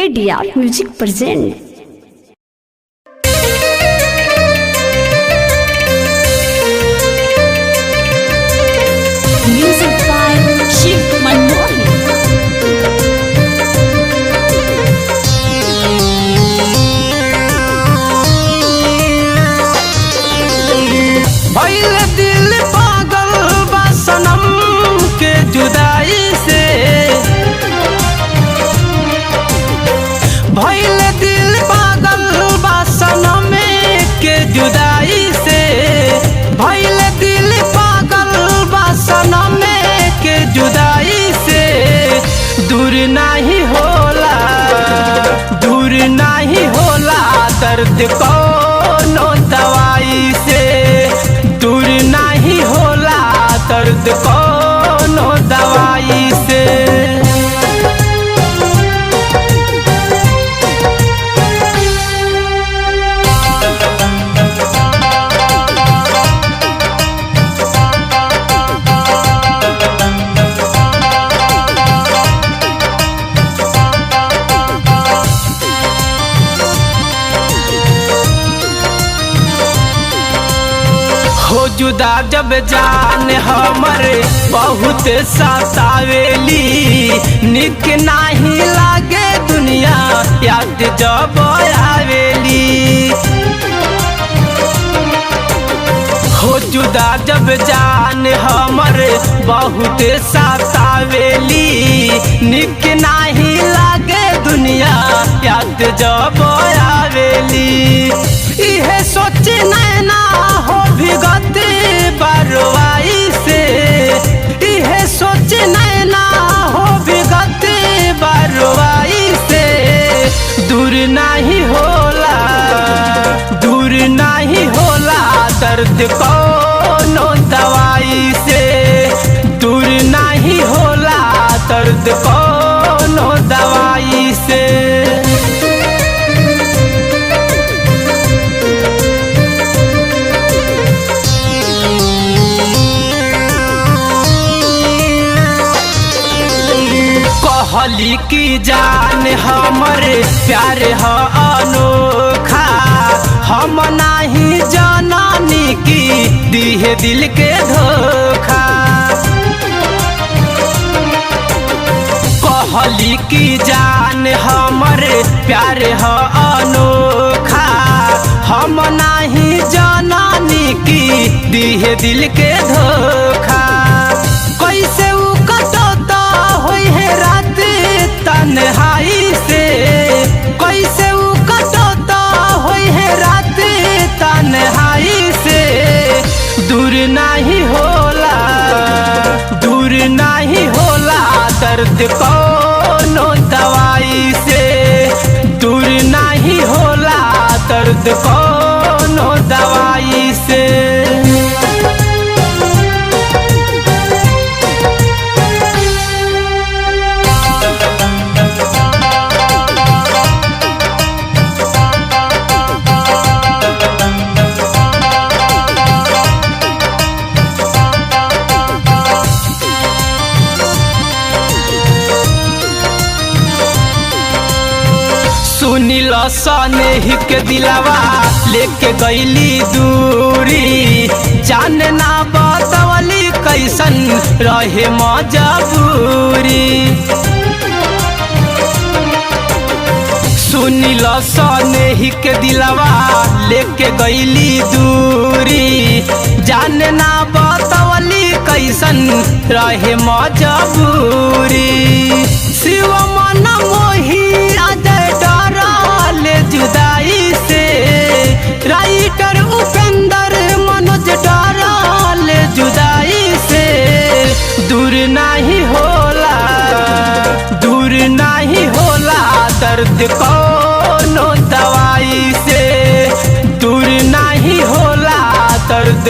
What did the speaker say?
ADR music present. Music by Shiv Manmohan. भइल दिल पागल बा सनम के जुदाई से, भइल दिल पागल बा सनम के जुदाई से, भइल दिल पागल बा सनम के जुदाई से। दूर नहीं होला, दूर नहीं होला दर्द कोनो दवाई से, दूर नहीं होला दर्द कोनो दवाई से। हो जुदा जब जान हमरे बहुत सतावेली, निक नहीं लागे दुनिया याद जब आवेली। हो जुदा जब जान हमरे बहुत सतावेली, निक नहीं लागे दुनिया याद जब आवेली। इहे सोच नैना हो भीगत बरवाई से, इहे सोच नैना हो भीगत बरवाई से। दूर नहीं होला, दूर नहीं होला दर्द कोनो दवाई से, दूर नहीं होला दर्द कोनो दवाई से। कहली की जान हमरे प्यार ह अनोखा, हम नहीं जाननी की दिहे दिल के धोखा। कहली की जान हमरे प्यार ह अनोखा, हम नहीं जाननी की दिहे दिल के धोखा। कैसे उ कटता होई है रात तन्हाई से, कैसे उ कटता होई है रात तन्हाई से। दूर नहीं होला, दूर नहीं होला दर्द कोनो दवाई से, दूर नहीं होला दर्द कोनो दवाई से। सुनिल सनेही के दिलावा लेके गईली दूरी, जान ना बतवली कैसन रहे मजबूरी। सुनिल सनेही के दिलावा लेके गईली दूरी, जान ना बतवली कैसन रहे मजबूरी। शिव मन मोही जुदाई से, राइटर उपेंद्र मनोज डरल जुदाई से। दूर नहीं होला, दूर नहीं होला दर्द कोनो दवाई से, दूर नहीं होला दर्द।